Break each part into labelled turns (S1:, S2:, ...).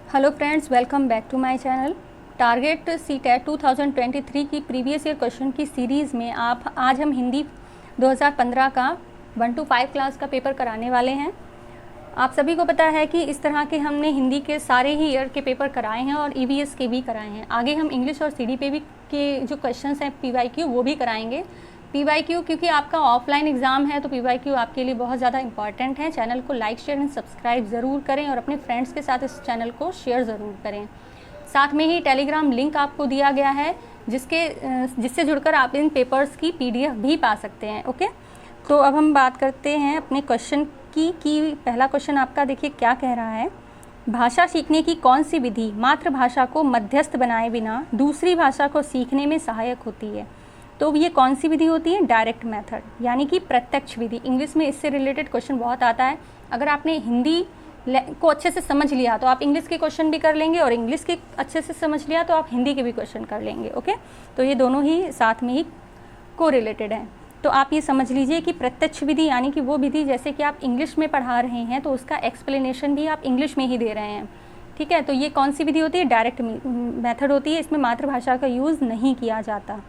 S1: Hello friends, welcome back to my channel. Target CTET 2023 की previous year question की series में आज हम हिंदी 2015 का 1 to 5 क्लास का पेपर कराने वाले हैं। आप सभी को पता है कि इस तरह के हमने हिंदी के सारे ही ईयर के पेपर कराए हैं और ईवीएस के भी कराए हैं। आगे हम इंग्लिश और सीडीपी भी के जो क्वेश्चंस हैं पीवाईक्यू वो भी कराएंगे। पीवाईक्यू क्योंकि आपका ऑफलाइन एग्ज़ाम है तो पीवाईक्यू आपके लिए बहुत ज़्यादा इंपॉर्टेंट है। चैनल को लाइक शेयर एंड सब्सक्राइब ज़रूर करें और अपने फ्रेंड्स के साथ इस चैनल को शेयर ज़रूर करें। साथ में ही टेलीग्राम लिंक आपको दिया गया है जिससे जुड़कर आप इन पेपर्स की पीडीएफ भी पा सकते हैं। ओके, तो अब हम बात करते हैं अपने क्वेश्चन की पहला क्वेश्चन आपका देखिए क्या कह रहा है। भाषा सीखने की कौन सी विधि मातृभाषा को मध्यस्थ बनाए बिना दूसरी भाषा को सीखने में सहायक होती है? तो ये कौन सी विधि होती है? डायरेक्ट मेथड, यानी कि प्रत्यक्ष विधि। इंग्लिश में इससे रिलेटेड क्वेश्चन बहुत आता है। अगर आपने हिंदी को अच्छे से समझ लिया तो आप इंग्लिश के क्वेश्चन भी कर लेंगे और इंग्लिश के अच्छे से समझ लिया तो आप हिंदी के भी क्वेश्चन कर लेंगे। ओके, तो ये दोनों ही साथ में ही को रिलेटेड हैं। तो आप ये समझ लीजिए कि प्रत्यक्ष विधि यानी कि वो विधि जैसे कि आप इंग्लिश में पढ़ा रहे हैं तो उसका एक्सप्लेनेशन भी आप इंग्लिश में ही दे रहे हैं। ठीक है, तो ये कौन सी विधि होती है? डायरेक्ट मेथड होती है। इसमें मातृभाषा का यूज़ नहीं किया जाता।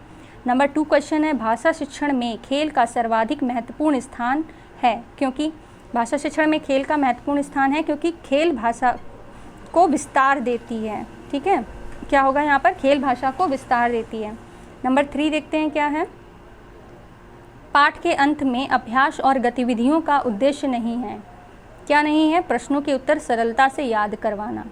S1: नंबर 2 क्वेश्चन है, भाषा शिक्षण में खेल का सर्वाधिक महत्वपूर्ण स्थान है क्योंकि भाषा शिक्षण में खेल का महत्वपूर्ण स्थान है क्योंकि खेल भाषा को विस्तार देती है। ठीक है, क्या होगा यहाँ पर? खेल भाषा को विस्तार देती है। नंबर 3 देखते हैं क्या है। पाठ के अंत में अभ्यास और गतिविधियों का उद्देश्य नहीं है। क्या नहीं है? प्रश्नों के उत्तर सरलता से याद करवाना।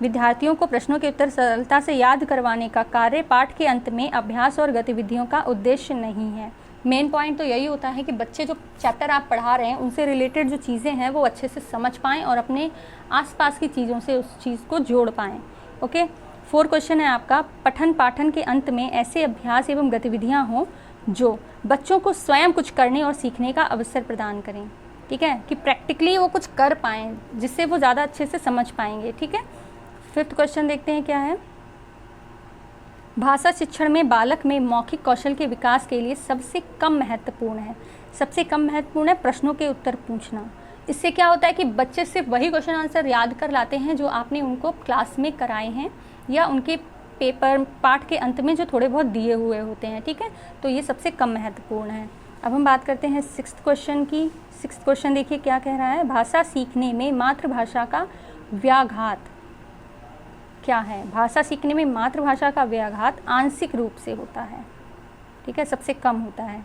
S1: विद्यार्थियों को प्रश्नों के उत्तर सरलता से याद करवाने का कार्य पाठ के अंत में अभ्यास और गतिविधियों का उद्देश्य नहीं है। मेन पॉइंट तो यही होता है कि बच्चे जो चैप्टर आप पढ़ा रहे हैं उनसे रिलेटेड जो चीज़ें हैं वो अच्छे से समझ पाएँ और अपने आसपास की चीज़ों से उस चीज़ को जोड़ पाएँ। ओके, 4 क्वेश्चन है आपका, पठन पाठन के अंत में ऐसे अभ्यास एवं गतिविधियाँ हों जो बच्चों को स्वयं कुछ करने और सीखने का अवसर प्रदान करें। ठीक है, कि प्रैक्टिकली वो कुछ कर पाएँ जिससे वो ज़्यादा अच्छे से समझ पाएंगे। ठीक है, 5th क्वेश्चन देखते हैं क्या है। भाषा शिक्षण में बालक में मौखिक कौशल के विकास के लिए सबसे कम महत्वपूर्ण है। सबसे कम महत्वपूर्ण है प्रश्नों के उत्तर पूछना। इससे क्या होता है कि बच्चे सिर्फ वही क्वेश्चन आंसर याद कर लाते हैं जो आपने उनको क्लास में कराए हैं या उनके पेपर पाठ के अंत में जो थोड़े बहुत दिए हुए होते हैं। ठीक है, तो ये सबसे कम महत्वपूर्ण है। अब हम बात करते हैं 6th क्वेश्चन की। 6th क्वेश्चन देखिए क्या कह रहा है। भाषा सीखने में मातृभाषा का व्याघात क्या है? भाषा सीखने में मातृभाषा का व्याघात आंशिक रूप से होता है। ठीक है, सबसे कम होता है।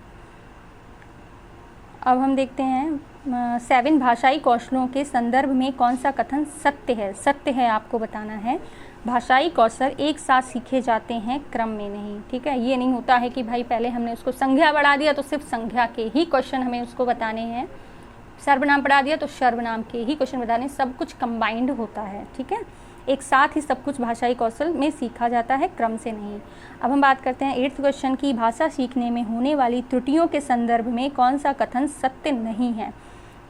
S1: अब हम देखते हैं 7 भाषाई कौशलों के संदर्भ में कौन सा कथन सत्य है? सत्य है आपको बताना है। भाषाई कौशल एक साथ सीखे जाते हैं, क्रम में नहीं। ठीक है, ये नहीं होता है कि भाई पहले हमने उसको संज्ञा बढ़ा दिया तो सिर्फ संज्ञा के ही क्वेश्चन हमें उसको बताने हैं, सर्वनाम पढ़ा दिया तो सर्वनाम के ही क्वेश्चन बताने। सब कुछ कंबाइंड होता है। ठीक है, एक साथ ही सब कुछ भाषाई कौशल में सीखा जाता है, क्रम से नहीं। अब हम बात करते हैं 8th क्वेश्चन की। भाषा सीखने में होने वाली त्रुटियों के संदर्भ में कौन सा कथन सत्य नहीं है?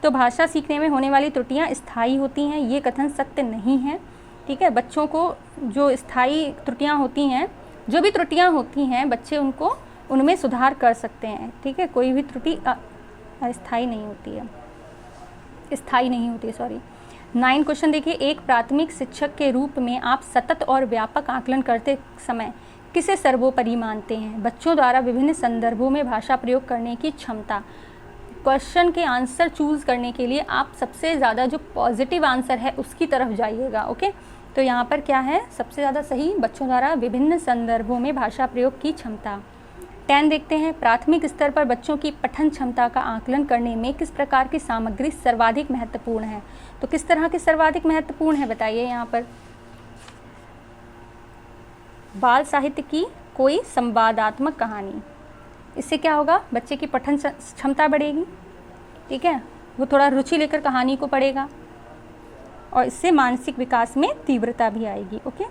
S1: तो भाषा सीखने में होने वाली त्रुटियां स्थायी होती हैं, ये कथन सत्य नहीं है। ठीक है, बच्चों को जो स्थायी त्रुटियां होती हैं, जो भी त्रुटियां होती हैं बच्चे उनमें सुधार कर सकते हैं। ठीक है, कोई भी त्रुटि अस्थायी नहीं होती है, स्थायी नहीं होती है, सॉरी। 9 क्वेश्चन देखिए, एक प्राथमिक शिक्षक के रूप में आप सतत और व्यापक आकलन करते समय किसे सर्वोपरि मानते हैं? बच्चों द्वारा विभिन्न संदर्भों में भाषा प्रयोग करने की क्षमता। क्वेश्चन के आंसर चूज़ करने के लिए आप सबसे ज़्यादा जो पॉजिटिव आंसर है उसकी तरफ जाइएगा। ओके, तो यहाँ पर क्या है सबसे ज़्यादा सही? बच्चों द्वारा विभिन्न संदर्भों में भाषा प्रयोग की क्षमता। 10 देखते हैं, प्राथमिक स्तर पर बच्चों की पठन क्षमता का आकलन करने में किस प्रकार की सामग्री सर्वाधिक महत्वपूर्ण है? तो किस तरह की सर्वाधिक महत्वपूर्ण है बताइए यहाँ पर? बाल साहित्य की कोई संवादात्मक कहानी। इससे क्या होगा? बच्चे की पठन क्षमता बढ़ेगी। ठीक है, वो थोड़ा रुचि लेकर कहानी को पढ़ेगा और इससे मानसिक विकास में तीव्रता भी आएगी। ओके,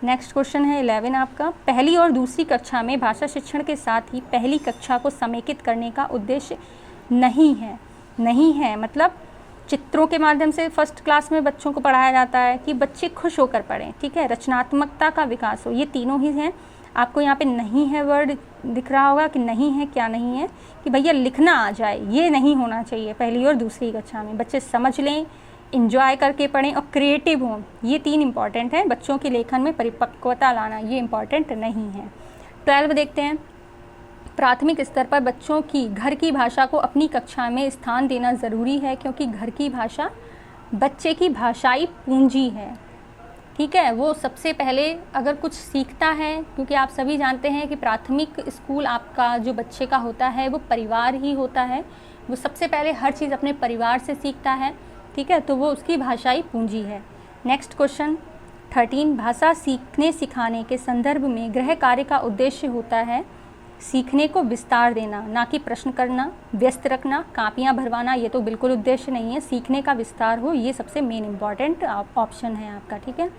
S1: नेक्स्ट क्वेश्चन है 11 आपका। पहली और दूसरी कक्षा में भाषा शिक्षण के साथ ही पहली कक्षा को समेकित करने का उद्देश्य नहीं है। नहीं है मतलब चित्रों के माध्यम से फर्स्ट क्लास में बच्चों को पढ़ाया जाता है कि बच्चे खुश होकर पढ़ें। ठीक है, रचनात्मकता का विकास हो, ये तीनों ही हैं। आपको यहाँ पे नहीं है वर्ड दिख रहा होगा कि नहीं है, क्या नहीं है कि भैया लिखना आ जाए, ये नहीं होना चाहिए पहली और दूसरी कक्षा में। बच्चे समझ लें इंजॉय करके पढ़ें और क्रिएटिव हों। ये 3 इंपॉर्टेंट हैं। बच्चों के लेखन में परिपक्वता लाना ये इंपॉर्टेंट नहीं है। 12 देखते हैं। प्राथमिक स्तर पर बच्चों की घर की भाषा को अपनी कक्षा में स्थान देना ज़रूरी है, क्योंकि घर की भाषा बच्चे की भाषाई पूंजी है। ठीक है, वो सबसे पहले अगर कुछ सीखता है, क्योंकि आप सभी जानते हैं कि प्राथमिक स्कूल आपका जो बच्चे का होता है वो परिवार ही होता है। वो सबसे पहले हर चीज़ अपने परिवार से सीखता है। ठीक है, तो वो उसकी भाषाई पूंजी है। नेक्स्ट क्वेश्चन 13, भाषा सीखने सिखाने के संदर्भ में गृह कार्य का उद्देश्य होता है सीखने को विस्तार देना, ना कि प्रश्न करना, व्यस्त रखना, कापियाँ भरवाना। ये तो बिल्कुल उद्देश्य नहीं है। सीखने का विस्तार हो, ये सबसे मेन इम्पॉर्टेंट ऑप्शन है आपका। ठीक है,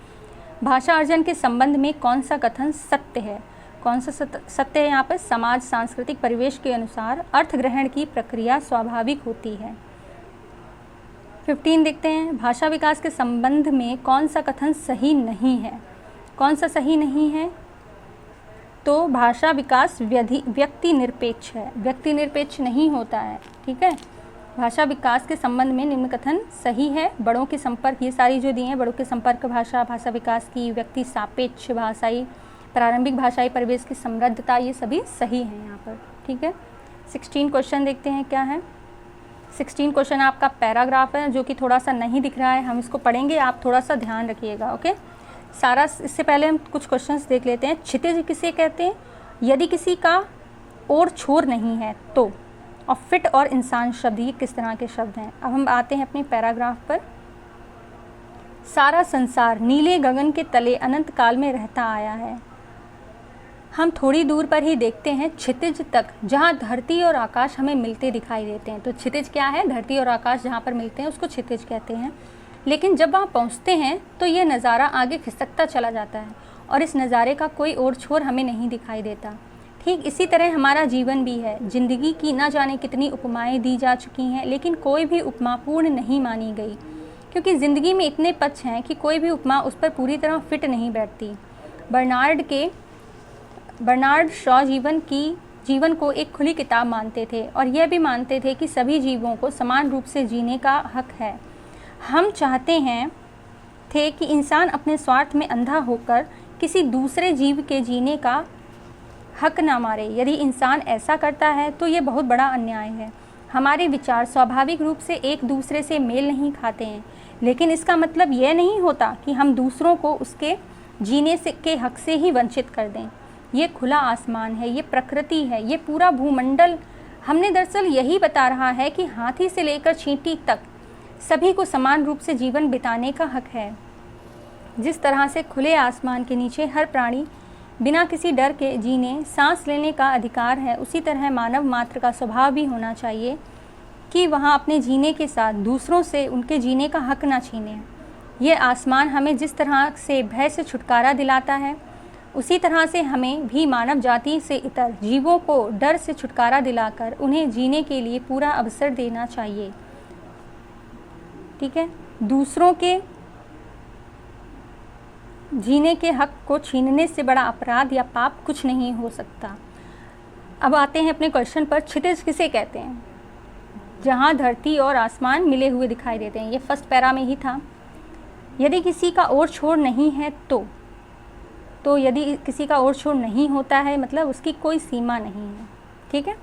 S1: भाषा अर्जन के संबंध में कौन सा कथन सत्य है? कौन सा सत्य है यहाँ पर? समाज सांस्कृतिक परिवेश के अनुसार अर्थ ग्रहण की प्रक्रिया स्वाभाविक होती है। 15 देखते हैं। भाषा विकास के संबंध में कौन सा कथन सही नहीं है? कौन सा सही नहीं है? तो भाषा विकास व्यक्ति निरपेक्ष है, व्यक्ति निरपेक्ष नहीं होता है। ठीक है, भाषा विकास के संबंध में निम्न कथन सही है। बड़ों के संपर्क, ये सारी जो दी हैं, बड़ों के संपर्क भाषा, भाषा विकास की व्यक्ति सापेक्ष भाषाई, प्रारंभिक भाषाई परिवेश की समृद्धता, ये सभी सही हैं यहाँ पर। ठीक है, 16 क्वेश्चन देखते हैं क्या है। 16 क्वेश्चन आपका पैराग्राफ है, जो कि थोड़ा सा नहीं दिख रहा है, हम इसको पढ़ेंगे, आप थोड़ा सा ध्यान रखिएगा। ओके, सारा इससे पहले हम कुछ क्वेश्चंस देख लेते हैं। क्षितिज किसे कहते हैं? यदि किसी का और छोर नहीं है तो। और फिट और इंसान शब्द, ये किस तरह के शब्द हैं? अब हम आते हैं अपने पैराग्राफ पर। सारा संसार नीले गगन के तले अनंत काल में रहता आया है। हम थोड़ी दूर पर ही देखते हैं क्षितिज तक, जहाँ धरती और आकाश हमें मिलते दिखाई देते हैं। तो क्षितिज क्या है? धरती और आकाश जहाँ पर मिलते हैं उसको क्षितिज कहते हैं। लेकिन जब वहाँ पहुँचते हैं तो ये नज़ारा आगे खिसकता चला जाता है और इस नज़ारे का कोई और छोर हमें नहीं दिखाई देता। ठीक इसी तरह हमारा जीवन भी है। ज़िंदगी की ना जाने कितनी उपमाएं दी जा चुकी हैं, लेकिन कोई भी उपमा पूर्ण नहीं मानी गई, क्योंकि ज़िंदगी में इतने पक्ष हैं कि कोई भी उपमा उस पर पूरी तरह फिट नहीं बैठती। बर्नार्ड शॉ जीवन को एक खुली किताब मानते थे और यह भी मानते थे कि सभी जीवों को समान रूप से जीने का हक है। हम चाहते थे कि इंसान अपने स्वार्थ में अंधा होकर किसी दूसरे जीव के जीने का हक ना मारे। यदि इंसान ऐसा करता है तो ये बहुत बड़ा अन्याय है। हमारे विचार स्वाभाविक रूप से एक दूसरे से मेल नहीं खाते हैं, लेकिन इसका मतलब यह नहीं होता कि हम दूसरों को उसके जीने के हक से ही वंचित कर दें। ये खुला आसमान है, ये प्रकृति है, ये पूरा भूमंडल हमने दरअसल यही बता रहा है कि हाथी से लेकर चींटी तक सभी को समान रूप से जीवन बिताने का हक है। जिस तरह से खुले आसमान के नीचे हर प्राणी बिना किसी डर के जीने, सांस लेने का अधिकार है, उसी तरह मानव मात्र का स्वभाव भी होना चाहिए कि वहाँ अपने जीने के साथ दूसरों से उनके जीने का हक ना छीने। ये आसमान हमें जिस तरह से भय से छुटकारा दिलाता है, उसी तरह से हमें भी मानव जाति से इतर जीवों को डर से छुटकारा दिलाकर उन्हें जीने के लिए पूरा अवसर देना चाहिए। ठीक है, दूसरों के जीने के हक को छीनने से बड़ा अपराध या पाप कुछ नहीं हो सकता। अब आते हैं अपने क्वेश्चन पर। क्षितिज किसे कहते हैं? जहाँ धरती और आसमान मिले हुए दिखाई देते हैं। ये फर्स्ट पैरा में ही था। यदि किसी का और छोर नहीं है तो यदि किसी का और छोर नहीं होता है मतलब उसकी कोई सीमा नहीं है। ठीक है,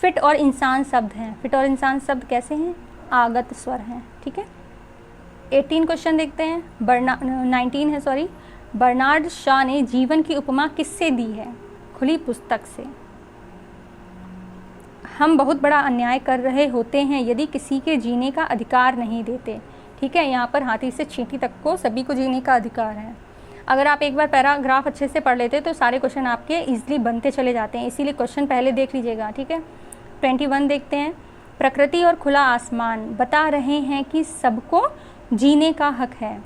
S1: फिट और इंसान शब्द हैं। फिट और इंसान शब्द कैसे हैं? आगत स्वर हैं। ठीक है, 18 क्वेश्चन देखते हैं। 19 है, सॉरी। बर्नार्ड शॉ ने जीवन की उपमा किससे दी है? खुली पुस्तक से। हम बहुत बड़ा अन्याय कर रहे होते हैं यदि किसी के जीने का अधिकार नहीं देते। ठीक है, यहाँ पर हाथी से चींटी तक को सभी को जीने का अधिकार है। अगर आप एक बार पैराग्राफ अच्छे से पढ़ लेते तो सारे क्वेश्चन आपके इजीली बनते चले जाते हैं, इसीलिए क्वेश्चन पहले देख लीजिएगा। ठीक है, 21 देखते हैं। प्रकृति और खुला आसमान बता रहे हैं कि सबको जीने का हक है।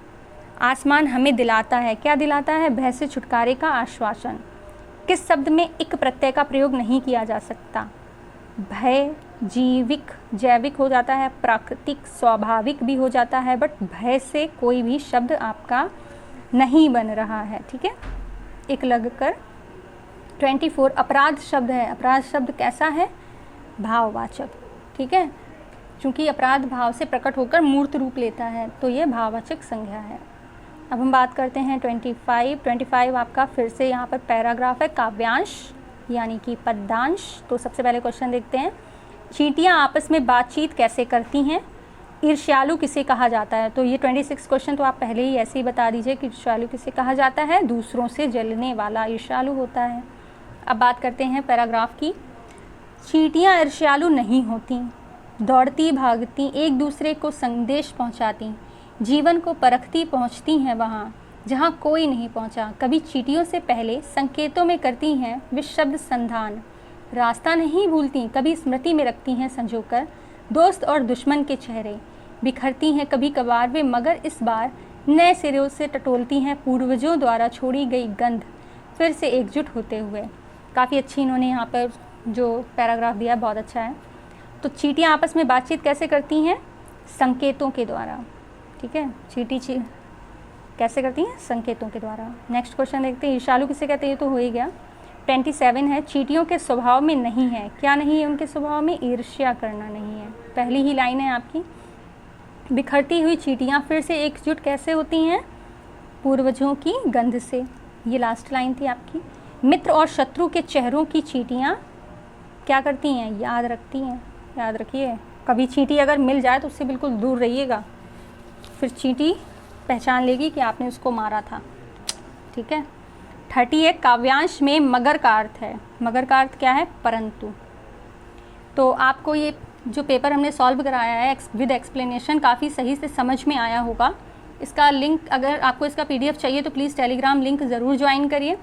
S1: आसमान हमें दिलाता है, क्या दिलाता है? भय से छुटकारे का आश्वासन। किस शब्द में इक प्रत्यय का प्रयोग नहीं किया जा सकता? भय जैविक हो जाता है, प्राकृतिक स्वाभाविक भी हो जाता है, बट भय से कोई भी शब्द आपका नहीं बन रहा है। ठीक है, एक लगकर 24 अपराध शब्द है। अपराध शब्द कैसा है? भाववाचक। ठीक है, चूँकि अपराध भाव से प्रकट होकर मूर्त रूप लेता है, तो ये भाववाचक संज्ञा है। अब हम बात करते हैं 25 आपका फिर से यहाँ पर पैराग्राफ है, काव्यांश यानी कि पद्यांश। तो सबसे पहले क्वेश्चन देखते हैं, चींटियाँ आपस में बातचीत कैसे करती हैं? ईर्ष्यालु किसे कहा जाता है? तो ये 26 क्वेश्चन तो आप पहले ही ऐसे ही बता दीजिए कि ईर्ष्यालु किसे कहा जाता है, दूसरों से जलने वाला ईर्ष्यालु होता है। अब बात करते हैं पैराग्राफ की, चींटियाँ ईर्ष्यालु नहीं होती, दौड़ती भागती, एक दूसरे को संदेश पहुंचाती, जीवन को परखती पहुंचती हैं वहाँ जहाँ कोई नहीं पहुँचा। कभी चींटियों से पहले संकेतों में करती हैं वे शब्द संधान, रास्ता नहीं भूलती, कभी स्मृति में रखती हैं संजोकर दोस्त और दुश्मन के चेहरे, बिखरती हैं कभी कभार वे मगर इस बार नए सिरे से टटोलती हैं पूर्वजों द्वारा छोड़ी गई गंध फिर से एकजुट होते हुए। काफ़ी अच्छी इन्होंने यहाँ पर जो पैराग्राफ दिया, बहुत अच्छा है। तो चींटियाँ आपस में बातचीत कैसे करती हैं? संकेतों के द्वारा, ठीक है। चींटी कैसे करती हैं? संकेतों के द्वारा। नेक्स्ट क्वेश्चन देखते हैं, ईर्ष्यालु किसे कहते हैं? ये तो हो ही गया। 27 है, चींटियों के स्वभाव में नहीं है, क्या नहीं है उनके स्वभाव में? ईर्ष्या करना नहीं है। पहली ही लाइन है आपकी, बिखरती हुई चींटियाँ फिर से एकजुट कैसे होती हैं? पूर्वजों की गंध से। ये लास्ट लाइन थी आपकी। मित्र और शत्रु के चेहरों की चींटियाँ क्या करती हैं? याद रखती हैं। याद रखिए, कभी चींटी अगर मिल जाए तो उससे बिल्कुल दूर रहिएगा, फिर चींटी पहचान लेगी कि आपने उसको मारा था, ठीक है। 31 काव्यांश में मगर का अर्थ है। मगर का अर्थ क्या है? परंतु। तो आपको ये जो पेपर हमने सॉल्व कराया है विद एक्सप्लेनेशन काफ़ी सही से समझ में आया होगा। इसका लिंक, अगर आपको इसका PDF चाहिए तो प्लीज़ टेलीग्राम लिंक ज़रूर ज्वाइन करिए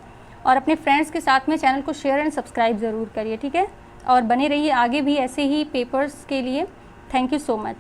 S1: और अपने फ्रेंड्स के साथ में चैनल को शेयर एंड सब्सक्राइब ज़रूर करिए, ठीक है। और बने रहिए आगे भी ऐसे ही पेपर्स के लिए। Thank you so much.